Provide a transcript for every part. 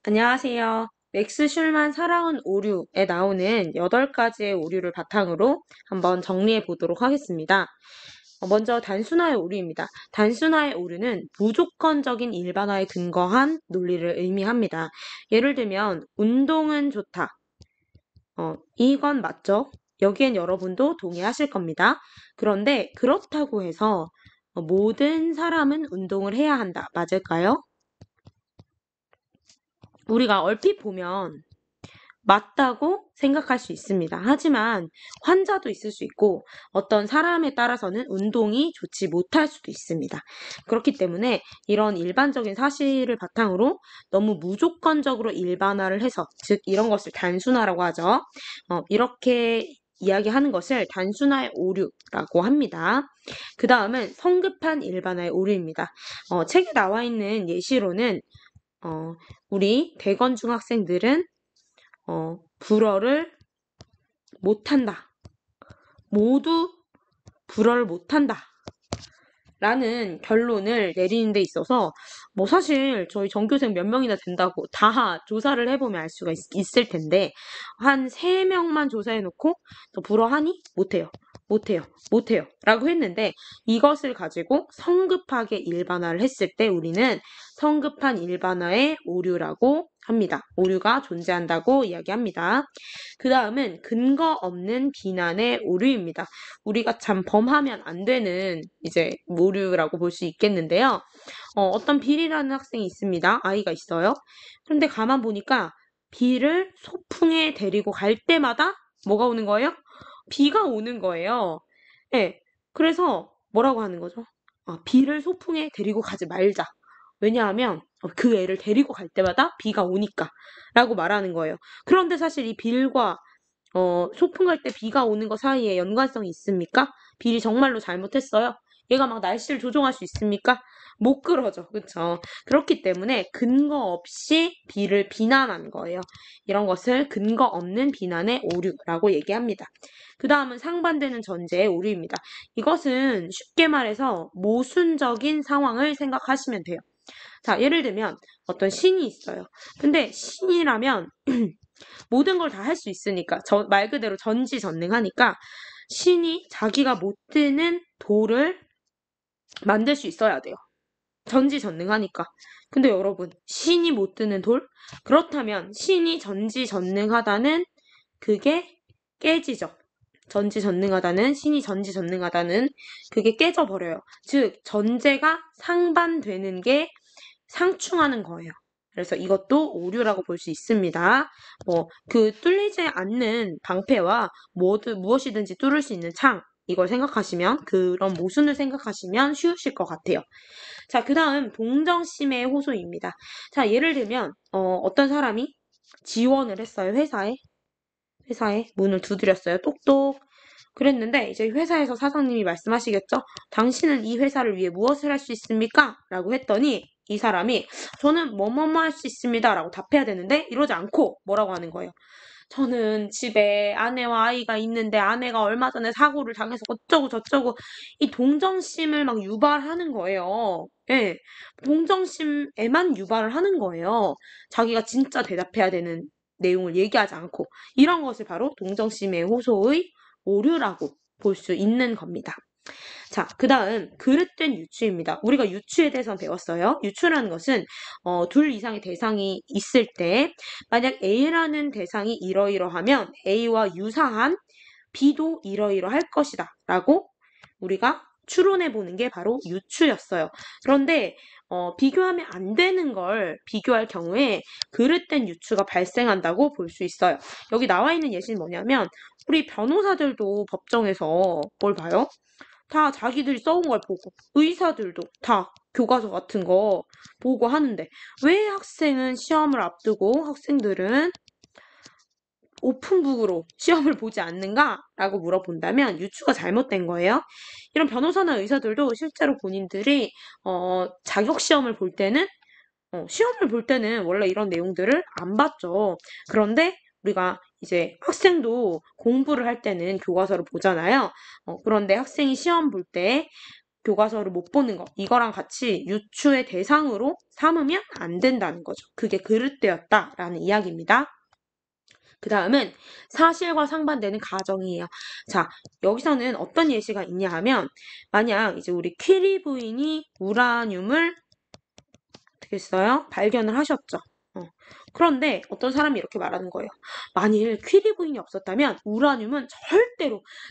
안녕하세요. 맥스 슐만 살아온 오류에 나오는 8가지의 오류를 바탕으로 한번 정리해 보도록 하겠습니다. 먼저 단순화의 오류입니다. 단순화의 오류는 무조건적인 일반화에 근거한 논리를 의미합니다. 예를 들면 운동은 좋다. 이건 맞죠? 여기엔 여러분도 동의하실 겁니다. 그런데 그렇다고 해서 모든 사람은 운동을 해야 한다. 맞을까요? 우리가 얼핏 보면 맞다고 생각할 수 있습니다. 하지만 환자도 있을 수 있고 어떤 사람에 따라서는 운동이 좋지 못할 수도 있습니다. 그렇기 때문에 이런 일반적인 사실을 바탕으로 너무 무조건적으로 일반화를 해서, 즉 이런 것을 단순화라고 하죠. 이렇게 이야기하는 것을 단순화의 오류라고 합니다. 그 다음은 성급한 일반화의 오류입니다. 책에 나와 있는 예시로는 우리 대건 중학생들은 불어를 못한다. 모두 불어를 못한다. 라는 결론을 내리는 데 있어서 사실 저희 전교생 몇 명이나 된다고 다 조사를 해보면 알 수가 있을 텐데 한 3명만 조사해놓고 너 불어하니? 못해요. 못해요. 못해요. 라고 했는데 이것을 가지고 성급하게 일반화를 했을 때 우리는 성급한 일반화의 오류라고 합니다. 오류가 존재한다고 이야기합니다. 그 다음은 근거 없는 비난의 오류입니다. 우리가 참 범하면 안 되는 이제 오류라고 볼 수 있겠는데요. 어떤 빌이라는 학생이 있습니다. 아이가 있어요. 그런데 가만 보니까 비를 소풍에 데리고 갈 때마다 뭐가 오는 거예요? 비가 오는 거예요. 네. 그래서 뭐라고 하는 거죠? 비를 소풍에 데리고 가지 말자. 왜냐하면 그 애를 데리고 갈 때마다 비가 오니까 라고 말하는 거예요. 그런데 사실 이 빌과 소풍 갈 때 비가 오는 거 사이에 연관성이 있습니까? 빌이 정말로 잘못했어요? 얘가 막 날씨를 조종할 수 있습니까? 못 그러죠. 그쵸? 그렇기 때문에 근거 없이 비를 비난한 거예요. 이런 것을 근거 없는 비난의 오류라고 얘기합니다. 그 다음은 상반되는 전제의 오류입니다. 이것은 쉽게 말해서 모순적인 상황을 생각하시면 돼요. 자, 예를 들면 어떤 신이 있어요. 근데 신이라면 모든 걸 다 할 수 있으니까 말 그대로 전지전능하니까 신이 자기가 못 드는 돌을 만들 수 있어야 돼요. 전지전능하니까. 근데 여러분, 신이 못 드는 돌? 그렇다면 신이 전지전능하다는 그게 깨지죠. 신이 전지전능하다는 그게 깨져버려요. 즉, 전제가 상반되는 게 상충하는 거예요. 그래서 이것도 오류라고 볼 수 있습니다. 뚫리지 않는 방패와 무엇이든지 뚫을 수 있는 창, 이걸 생각하시면, 그런 모순을 생각하시면 쉬우실 것 같아요. 자, 그 다음, 동정심의 호소입니다. 자, 예를 들면, 어떤 사람이 지원을 했어요, 회사에 문을 두드렸어요. 똑똑. 그랬는데 이제 회사에서 사장님이 말씀하시겠죠? 당신은 이 회사를 위해 무엇을 할 수 있습니까? 라고 했더니 이 사람이 저는 뭐뭐뭐 할 수 있습니다. 라고 답해야 되는데 이러지 않고 뭐라고 하는 거예요? 저는 집에 아내와 아이가 있는데 아내가 얼마 전에 사고를 당해서 어쩌고 저쩌고 이 동정심을 막 유발하는 거예요. 예. 동정심에만 유발을 하는 거예요. 자기가 진짜 대답해야 되는 내용을 얘기하지 않고 이런 것을 바로 동정심의 호소의 오류라고 볼 수 있는 겁니다. 자, 그 다음 그릇된 유추입니다. 우리가 유추에 대해서 배웠어요. 유추라는 것은 둘 이상의 대상이 있을 때 만약 A라는 대상이 이러이러하면 A와 유사한 B도 이러이러할 것이다 라고 우리가 추론해 보는 게 바로 유추였어요. 그런데 비교하면 안 되는 걸 비교할 경우에 그릇된 유추가 발생한다고 볼 수 있어요. 여기 나와 있는 예시는 뭐냐면 우리 변호사들도 법정에서 뭘 봐요? 다 자기들이 써온 걸 보고 의사들도 다 교과서 같은 거 보고 하는데 왜 학생은 시험을 앞두고 학생들은 오픈북으로 시험을 보지 않는가? 라고 물어본다면 유추가 잘못된 거예요. 이런 변호사나 의사들도 실제로 본인들이 자격시험을 볼 때는 시험을 볼 때는 원래 이런 내용들을 안 봤죠. 그런데 우리가 이제 학생도 공부를 할 때는 교과서를 보잖아요. 그런데 학생이 시험 볼 때 교과서를 못 보는 거, 이거랑 같이 유추의 대상으로 삼으면 안 된다는 거죠. 그게 그릇되었다라는 이야기입니다. 그 다음은 사실과 상반되는 가정이에요. 자, 여기서는 어떤 예시가 있냐 하면, 만약 이제 우리 퀴리 부인이 우라늄을 어떻게 했어요? 발견을 하셨죠. 그런데 어떤 사람이 이렇게 말하는 거예요. 만일 퀴리 부인이 없었다면 우라늄은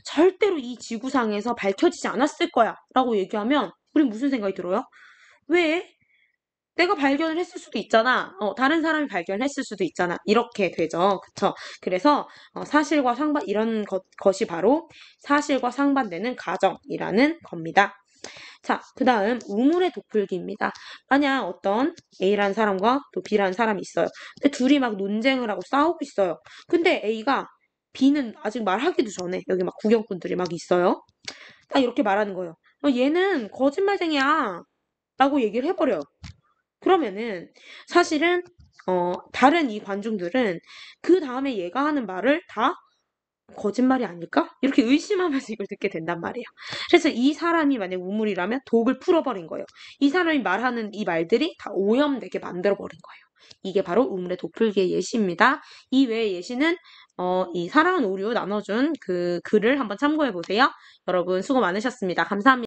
절대로 이 지구상에서 밝혀지지 않았을 거야. 라고 얘기하면 우린 무슨 생각이 들어요? 왜? 내가 발견을 했을 수도 있잖아. 다른 사람이 발견했을 수도 있잖아. 이렇게 되죠. 그쵸? 그래서 사실과 상반, 이런 것이 바로 사실과 상반되는 가정이라는 겁니다. 자, 그 다음 우물의 도풀기입니다. 만약 어떤 A라는 사람과 또 B라는 사람이 있어요. 근데 둘이 막 논쟁을 하고 싸우고 있어요. 근데 A가 B는 아직 말하기도 전에 여기 막 구경꾼들이 막 있어요. 딱 이렇게 말하는 거예요. 얘는 거짓말쟁이야. 라고 얘기를 해버려요. 그러면은 사실은 다른 이 관중들은 그 다음에 얘가 하는 말을 다 거짓말이 아닐까? 이렇게 의심하면서 이걸 듣게 된단 말이에요. 그래서 이 사람이 만약 우물이라면 독을 풀어버린 거예요. 이 사람이 말하는 이 말들이 다 오염되게 만들어버린 거예요. 이게 바로 우물의 도풀기의 예시입니다. 이 외의 예시는 이 사랑은 오류 나눠준 그 글을 한번 참고해 보세요. 여러분 수고 많으셨습니다. 감사합니다.